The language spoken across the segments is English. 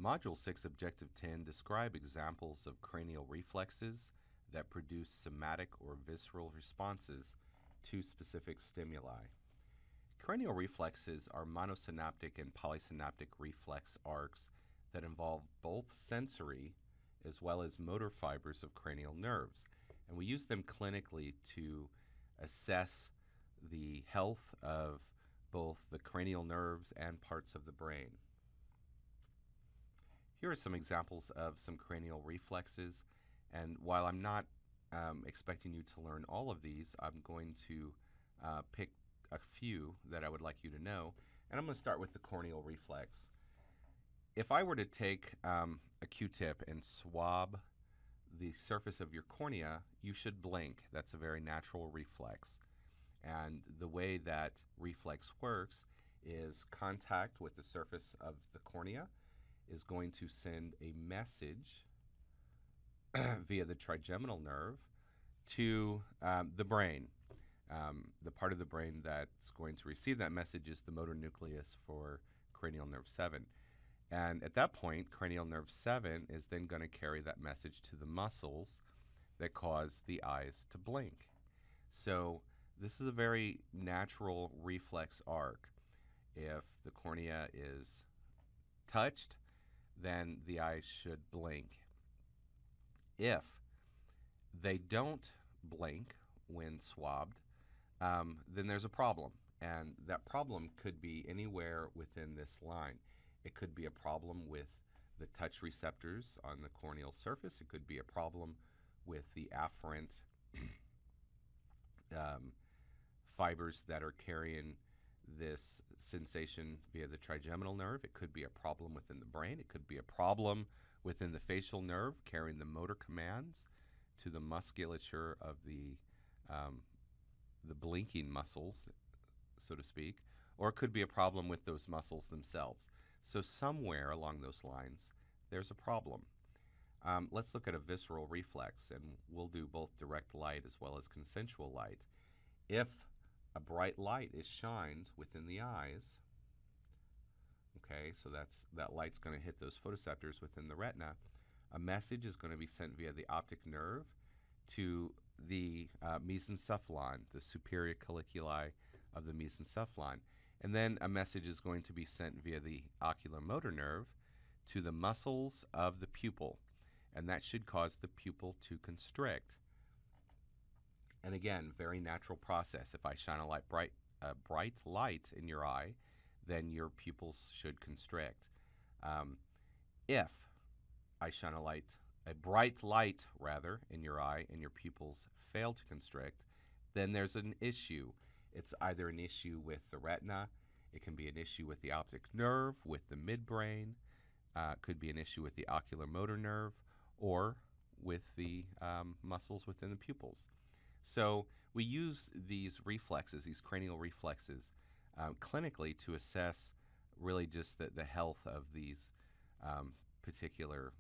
Module 6, Objective 10, describe examples of cranial reflexes that produce somatic or visceral responses to specific stimuli. Cranial reflexes are monosynaptic and polysynaptic reflex arcs that involve both sensory as well as motor fibers of cranial nerves. And we use them clinically to assess the health of both the cranial nerves and parts of the brain. Here are some examples of some cranial reflexes, and while I'm not expecting you to learn all of these, I'm going to pick a few that I would like you to know, and I'm going to start with the corneal reflex. If I were to take a Q-tip and swab the surface of your cornea, you should blink. That's a very natural reflex. And the way that reflex works is contact with the surface of the cornea is going to send a message via the trigeminal nerve to the brain. The part of the brain that's going to receive that message is the motor nucleus for cranial nerve 7. And at that point, cranial nerve 7 is then going to carry that message to the muscles that cause the eyes to blink. So this is a very natural reflex arc. If the cornea is touched, then the eyes should blink. If they don't blink when swabbed, then there's a problem. And that problem could be anywhere within this line. It could be a problem with the touch receptors on the corneal surface. It could be a problem with the afferent fibers that are carrying this sensation via the trigeminal nerve. It could be a problem within the brain. It could be a problem within the facial nerve carrying the motor commands to the musculature of the blinking muscles, so to speak, or it could be a problem with those muscles themselves. So somewhere along those lines, there's a problem. Let's look at a visceral reflex, and we'll do both direct light as well as consensual light. If a bright light is shined within the eyes, okay, so that light's going to hit those photoreceptors within the retina, a message is going to be sent via the optic nerve to the mesencephalon, the superior colliculi of the mesencephalon. And then a message is going to be sent via the oculomotor nerve to the muscles of the pupil. And that should cause the pupil to constrict. And again, very natural process. If I shine a bright light in your eye, then your pupils should constrict. If I shine a bright light in your eye and your pupils fail to constrict, then there's an issue. It's either an issue with the retina, it can be an issue with the optic nerve, with the midbrain, could be an issue with the oculomotor nerve, or with the muscles within the pupils. So we use these reflexes, these cranial reflexes, clinically to assess really just the health of these particular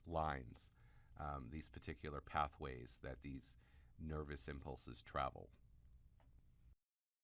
lines, these particular pathways that these nervous impulses travel.